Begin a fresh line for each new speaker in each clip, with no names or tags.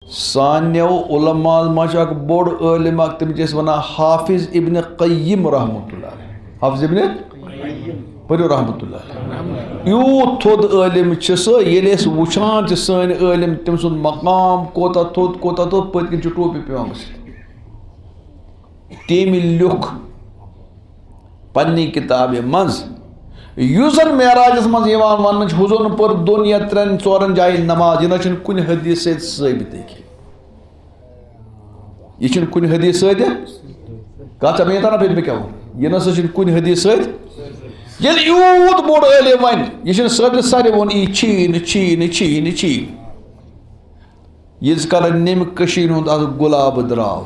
سانیو علماء مجھ اک بوڑ عالم اک تم جس ونا حافظ ابن قیم رحمۃ اللہ علیہ حافظ ابن پڑھو رحمۃ اللہ یوت تھود عالم چھ یل اس وچھان چھ سن عالم تم سن مقام کوتا تھود پت کن چھ ٹوپی پیوان تیمی لیوکھ پنی کتاب منز یوزن معراجس مز یوان ون حضور پر دون یا ترین ژورن جائن نماز یہ نہ کن حدیث سۭتۍ ثٲبت یہ چھن کن حدیث سۭتۍ کتھ ژےٚ میٖنتھا نا پھر کیا یہ نہ چھن کن حدیث سۭتۍ ییٚلہِ یوٗت بوٚڑ عٲلِم ون یہ چھن ثٲبت سارے ووٚن یی چھی ییٖتِس کالس نٮ۪مہِ کٔشیٖرِ ہُنٛد اکھ گُلاب درٛاو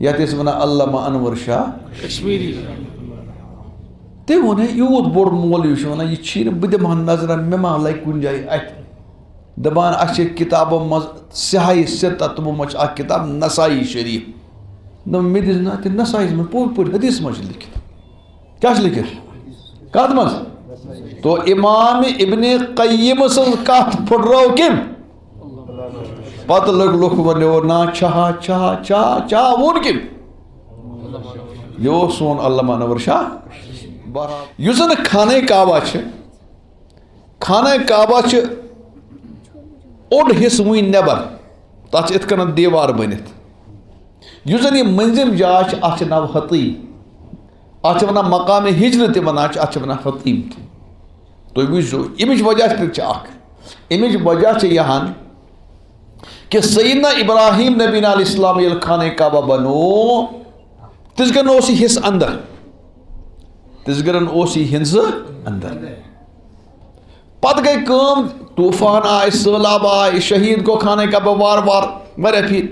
یتھ ٲسۍ ونان علامہ انور شاہ کشمیری تم وون یوت بوڑ مولوی ونان یہ چھی بہ دمہ نظر مے ما لگہ کن جائے ات دپان اچھے کتابوں مز سہائی ستہ تمو مچ اک کتاب نسائی شریف دم مے دس نا تہ نسائی میں پور پور حدیث مچ لکھت کیا لکھت کت مز تو امام ابن قیم سن کت پھٹرو کم پتہ لوگ ونو نا چاہ چاہ چاہ چاہ وون کم یہ سون علامہ انور شاہ یس زن خانہ کعبہ خانہ کعبہ اوڑ حصہ وین نبر تک ات کن دیوار بنت اس زن یہ منظم جائے ات نو حطیم ات ونان مقام ہجر تہ ونان ات ونان حطیم تھی وچو امچ وجہ امچ وجہ یہ کہ سیدنا ابراہیم نبی علیہ السلام یل خانہ کعبہ بنو تس گن اس حصہ اندر تس گرن اس ہنز اندر پتہ گئی کام طوفان آئے سیلاب آئے شہید کو خانہ کعبہ وار وار مرے پھر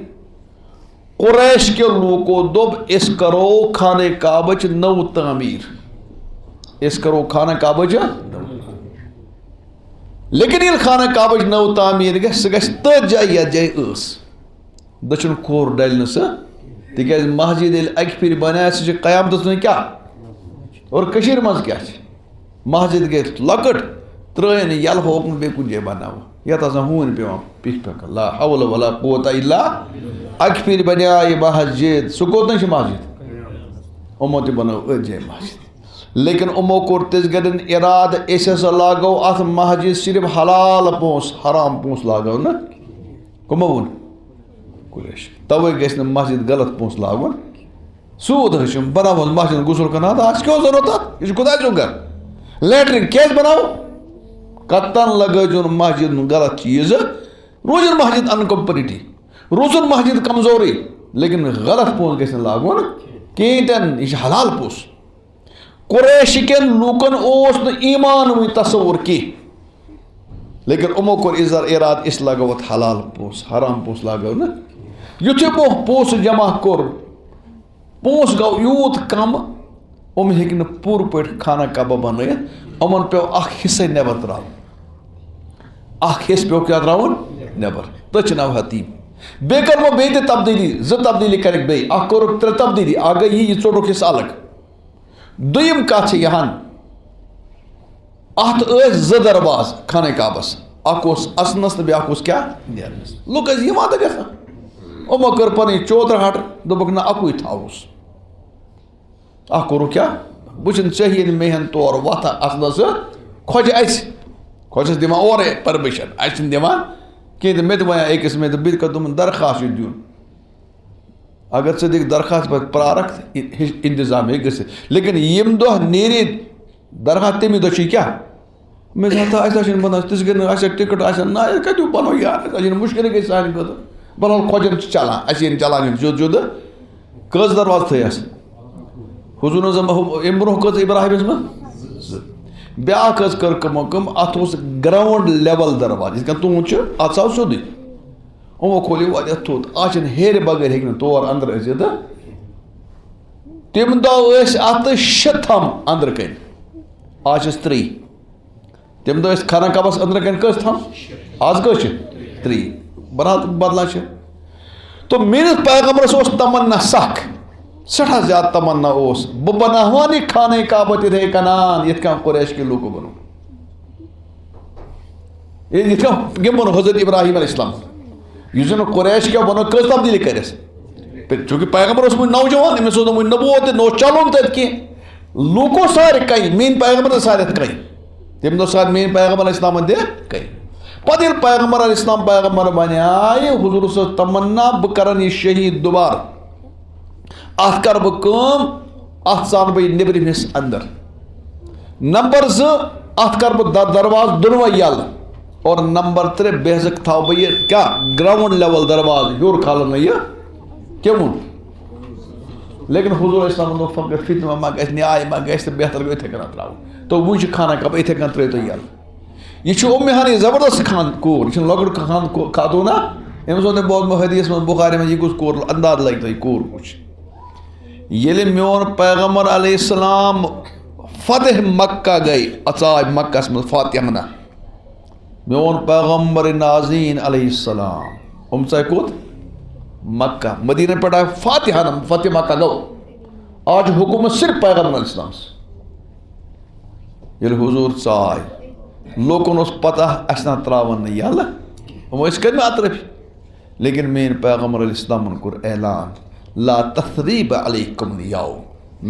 قریش کے لوگوں دوب اس کرو خانہ کعبہ نو تعمیر اس کرو خانہ کعبہ لیکن یہ خانہ کعبہ نو تعمیر گھس سہ گھس تر جائے یتھ جائے اس دچن کھور ڈلہ سہ تکیاز مسجد یل اکہ پھر بنایا سہ قیامتس کیا اور کشیر مز کیا مسجد گئی لکٹ ترین یل ہوک بے کن جائے بناو یت ہون پیوان پک پک لا حول ولا قوت الا اکہ پھر بنیا یہ مسجد سہ کوتن مسجد امو تہ بنو ات جائے مسجد لیکن امو کور تس گرن اراد اس لاگو ات مسجد صرف حلال پونس حرام پونس لاگو نا کمو ون قریش توے گھس مسجد غلط پونس لاگن سود ہم بناو مسجد غسل کرنا آج کیوں ضرورت یہ خدا چون گھر لیٹرین کیس بناو کتن لگن مسجد غلط چیز روزن مسجد انکمپلیٹی روزن مسجد کمزوری لیکن غلط پونس گھن لاگن کہین تین یہ حلال پونس قریش کن لوکن اوس نہ ایمان وی تصور کی لیکن امو کور اراد اس لگو حلال پونس حرام پونس لاگو نا یتھے مو پونس جمع کور پونس گو یوت کم ہیکن پور پٹ خانہ کعبہ بنائت امن پیو اخ حصہ نبر ترا اخ حصہ پیو کیا تراون نبر تچ نو حتیم بے کرمو بے تبدیلی تبدیلی کرک بے اخ کورک تر تبدیلی آ گئی یہ ژوٹک حصہ الگ دویم کت یہان ات زٕ درواز خانہ کعبس اخ اصنس بیاکھ کیا نیرنس لوگ یہ وعدہ گژھان امو کر پنٕنۍ چودر ہٹ دوٚپُکھ نہ اکوے تھاوُس اخ کوٚرُکھ کیا بہٕ ژےٚ ییٚلہِ مےٚ ہن تور وتھا اصلس کھۄجہِ اَسہِ کھۄجس دِوان اورے پٔرمِشن اَسہِ چھِنہٕ دِوان کینٛہہ تہِ مےٚ تہِ وَنیٛاو أکِس مےٚ دوٚپ بہٕ تہِ کَرٕ تِمن درخاست دیُن اگر ژٕ دِکھ درخاست پتہٕ پرارکھ انتظام ہیٚکہِ گٔژھِتھ لیکن ییٚمہِ دۄہ نیرِ درخاست تَمی دۄہ چھُے کیٛاہ مےٚ دوٚپ اَسہِ چھِنہٕ بنان تِژھ گٔے نہٕ اَسہِ ٹِکٹ آسن نہ أسۍ کَتہِ بنو یار اَسہِ چھِنہٕ مُشکِلٕے گٔے سانہِ خٲطرٕ بناوُن کھۄجن چھُ چلان اَسہِ ییٚلہِ چلان یِم جُد جُدٕ کٔژ درواز تھٲیس حضوٗر امہِ برونٛہہ کٔژ ابراہیمس منٛز زٕ بیٛاکھ حظ کٔر کٲم اتھ اوس گراوُنٛڈ لیول درواز یِتھ کٔنۍ تُہُنٛد چھُ اتھ ژاو سیوٚدُے یِمو کھول یہِ واریاہ تھوٚد اتھ چھِنہٕ ہیرِ بغٲر ہیٚکہِ نہٕ تور انٛدر أژِتھ تمہِ دۄہ ٲسۍ اتھ 6 تھم انٛدرٕ کَنۍ آز چھِس 3 تمہِ دۄہ ٲسۍ خانہ کعبس أنٛدرٕ کَنۍ کٔژ تھم آز کٔژ چھِ 3 بدلان چھِ تو میٲنِس پیغمبرس اوس تمنا سخ سٹھاہ زیادٕ تمنا اوس بہٕ بناوہن یہِ خانہ کعبہ تِتھے کنان یِتھ کٔنۍ قریش کہِ لوٗکو بنوو یِتھ کٔنۍ کٔمۍ بنوو حضرت ابراہیم علیہ السلام اس زن قریش کیا ونو کس تبدیلی کرس چونکہ پیغمبر اس میں نوجوان امس اس نبوت نو چلون تت کی لوکو سارے کئی مین پیغمبر سارے کئی تم دو ساتھ مین پیغمبر علیہ السلام دے کئی پتہ یل پیغمبر علیہ السلام پیغمبر بنے آئے حضور سے تمنا بہ کرن یہ شہید دوبار ات کر بہ کام ات ژان بہ نبرم حصہ اندر نمبر 2 ات کر بہ درواز دونوے یل اور نمبر 3 بہزک تھاو بہ یہ کیا گراؤنڈ لیول درواز ہور کھالن یہ کیوں لیکن حضور علیہ السلام نے فکر فتنہ ما گژھِ نیاے ما گژھِ تہٕ بہتر گوٚو یِتھَے کٔنۍ ترٛاوُن تو وٕنۍ چھُ خانہ کعبہ یِتھَے کٔنۍ ترٛٲیِو تُہۍ یَلہٕ یہ چھُ اُمہِ ہانی زبردست خان کوٗر یہِ چھُنہٕ لۄکُٹ خاتوٗن ہا أمِس اوس مےٚ بوٗزمُت حدیث منٛز بُخاری منٛز یہِ کُس کوٗر انداز لگہِ تۄہہِ کوٗر وٕچھ ییٚلہِ میون پیغمبر علیہ السلام فتح مکہ گٔے اژاے مکہس منٛز فاتحنہ میون پیغمبر نازیٖن علیہ السلام ژاے کوٚت مکہ مدینہ پٮ۪ٹھ آے فاتحہ فتح مکہ گوٚو آج چھُ حکومت صرف پیغمبر علیہ السلام ییٚلہِ حضوٗر ژاے لوٗکن اوس پتہ اَسہِ نا ترٛاوَن نہٕ یَلہٕ یِم ٲسۍ کٔرمٕتۍ اطرافی لیکن میٲنۍ پیغمبر علیہ السلامن کوٚر اعلان لا تثریٖب علیکم اليوم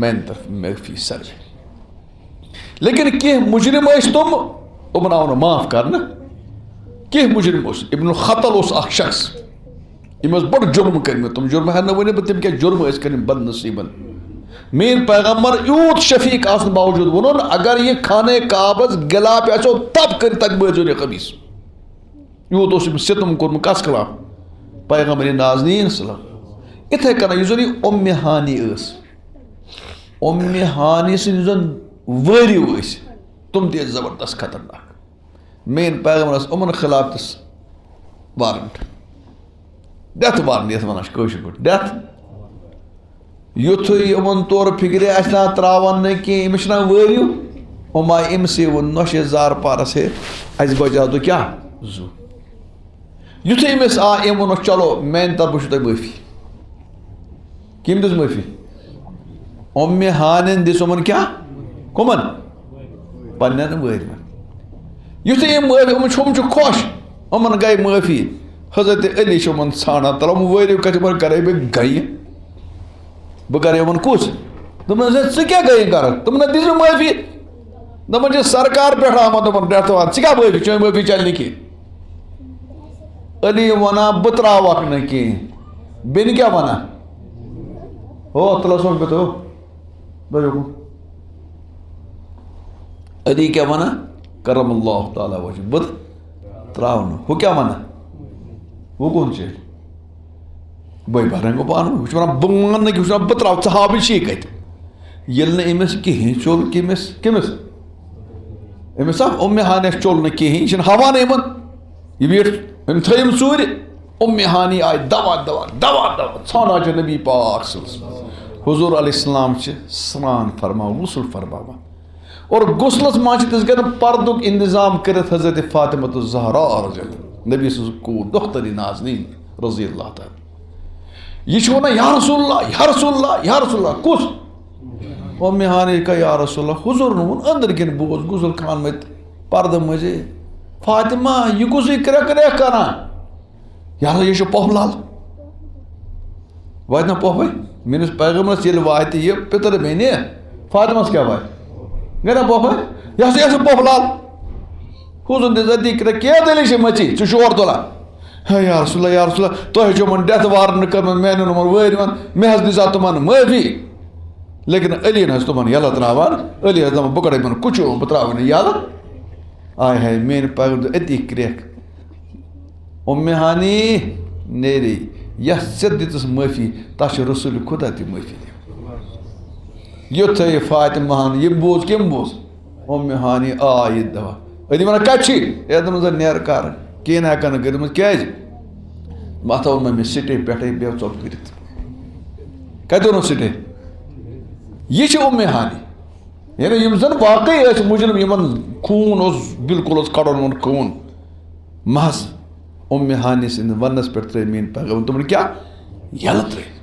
میانہِ طرفہٕ معٲفی سرو لیکن کینٛہہ مُجرم ٲسۍ تِم یِمن آو نہٕ معاف کرنہٕ کینٛہہ مُجرم اوس ابن الخطل اوس اکھ شخص یِم ٲسۍ بوٚڑ جُرم کٔرمٕتۍ تِم جُرم ہٮ۪کہٕ نہٕ ؤنِتھ بہٕ تِم کیٛاہ جُرم ٲسۍ کٔرمٕتۍ بد نصیٖبن میٲنۍ پیغمبر یوٗت شفیق آسنہٕ باوجوٗد ووٚنُن اگر یہِ خانہ کعبس گِلاف آسیو تپ کٔرِتھ تتہِ بٲزیو یہِ خبیٖث یوٗت اوس أمۍ ستم کوٚرمُت کس خلاف پیغمبر نازیٖن صلی یِتھَے کٔنۍ یُس زن یہِ اُمہِ ہانی ٲس اُمہِ ہانی سٕنٛدۍ یُس زن وٲرِو ٲسۍ تِم تہِ ٲسۍ زبردست خطرناک میٲنۍ پیغمبرس یِمن خلاف تہِ وارنٹ ڈیتھ وارنٹ یتھ ونان چھِ کٲشِر پٲٹھۍ ڈیتھ یُتھُے یِمن طور فِکرِ اَسہِ نا ترٛاوَن نہٕ کینٛہہ أمِس چھِنا وٲرِو یِم آے أمسٕے ووٚن نۄشہِ زار پارس ہے اَسہِ بچاو تہٕ کیٛاہ زُو یُتھُے أمِس آ أمۍ ووٚنُکھ چلو میانہِ طرفہٕ چھُو تۄہہِ معٲفی کٔمۍ دِژ معٲفی اُمہِ ہانٮ۪ن دِژ یِمن کیٛاہ کٕمن پننٮ۪ن وٲرۍوٮ۪ن یُتھُے یِم معٲفی یِمن چھِ خۄش یِمن گٔے معٲفی حضرت علی چھِ یِمن ژھانڈان ترٛاو وٲرِو کتہِ یِمن کرے بہٕ گَیہِ بہٕ کرٕ یِمن کُس دوٚپمَس ژٕ کیٛاہ گٔیہِ کران دوٚپُن دِژ مےٚ معٲفی دَپان چھِ سرکار پٮ۪ٹھ آمُت دوٚپُن ڈیتھ وار ژٕ کیٛاہ معٲفی چٲنۍ معٲفی چلہِ نہٕ کینٛہہ علی وَنان بہٕ ترٛاوَکھ نہٕ کینٛہہ بیٚنہِ کیٛاہ وَنان ہو تُل سا بیٚہہ ہو علی کیٛاہ وَنان کرم اللہ تعالیٰ وجہ بہٕ ترٛاو نہٕ ہُہ کیٛاہ وَنان ہُہ کُن چیٚلہِ بٔے بارٕنۍ گوٚو پانہٕ ہُہ چھُ وَنان بہٕ مانہٕ نہٕ کینٛہہ ہُہ چھُ وَنان بہٕ ترٛاوٕ ژٕ ہاو چھِی کَتہِ ییٚلہِ نہٕ أمِس کِہیٖنۍ چوٚل کٔمِس أمِس ہا اُمہِ ہانٮ۪س چوٚل نہٕ کِہیٖنۍ یہِ چھِنہٕ ہاوانٕے یِمن یہِ بیٖٹھ أمۍ تھٲیِم ژوٗرِ اُمہِ ہانی آیہِ دوا دوا دوا دوا ژھانڈان چھِ نبی پاک حضوٗر علیہ السلام چھِ سرٛان فرماوان غسل فرماوان اور غسلس منٛز چھِ تِژھ گرِ پردُک انتظام کٔرِتھ حضرت فاطمۃ الزہرا رضی اللہ نبی سٕنٛز کوٗر دۄختری نازنیٖن رضی اللہ تعالیٰ یہ چھُ وَنان یا رسول اللہ یا رسول اللہ یا رسول اللہ کُس اُمہِ ہانی کا یا رسول اللہ حضوٗرن ووٚن أنٛدرۍ کِنۍ بوز غسل خانہٕ پردٕ مٔنٛزی فاطمہ یہِ کُسٕے کرٛٮ۪کھ کرٛٮ۪کھ کران یارا یہِ چھُ پۄپھ لال واتہِ نا پۄپھے میٲنِس پیغمبرس ییٚلہِ واتہِ یہِ پِتٕر بیٚنہِ فاطمس کیٛاہ واتہِ گٔے نا پۄپھے یہِ ہسا چھُ پۄپھ لال حضوٗر دِژ أتی کرٛٮ۪کھ کیٛاہ دٔلیٖل چھِ مٔژی ژٕ شور تُلان ہے یا رسول اللہ یا رسول اللہ تۄہہِ چھو یِمن ڈیتھ وارنٹ کٔرمٕژ میانٮ۪ن یِمن وٲرۍوٮ۪ن مےٚ حظ دِژاو تِمن معٲفی لیکن علی نہٕ حظ تِمن یَلہٕ ترٛاوان علی حظ دَپان بہٕ کَڑٕ یِمن کُچو بہٕ ترٛاوٕ نہٕ یَلہٕ آے ہاے میٲنۍ پیغمبر أتی کرٛٮ۪کھ اُمہِ ہانی نیرے یَتھ ژےٚ دِژٕس معٲفی تَتھ چھِ رسوٗلِ خۄدا تہِ معٲفی دِوان یُتھُے یہِ فاطمہ ہن یہِ بوز کٔمۍ بوز اُمہِ ہانی آے یہِ دوا علی وَنان کَتہِ چھی ہے دوٚپمَس زن نیرٕ کَر کِہیٖنۍ نہٕ ہٮ۪کان نہٕ کٔرِتھ دوٚپمَس کیٛازِ اَتھ اوٚن مےٚ سِٹے پٮ۪ٹھَے بیٚہہ ژوٚپ کٔرِتھ کَتہِ اوٚنُتھ سِٹے یہِ چھِ اُمہِ ہانی یعنی یِم زن واقعی ٲسۍ مُجرم یِمن خوٗن اوس بِلکُل اوس کَڑُن یِمن خوٗن محض اُمہِ ہانی سٕنٛدِ وننس پٮ۪ٹھ ترٛٲے میٲنۍ پیغمبر دوٚپُن کیٛاہ یَلہٕ ترٛٲے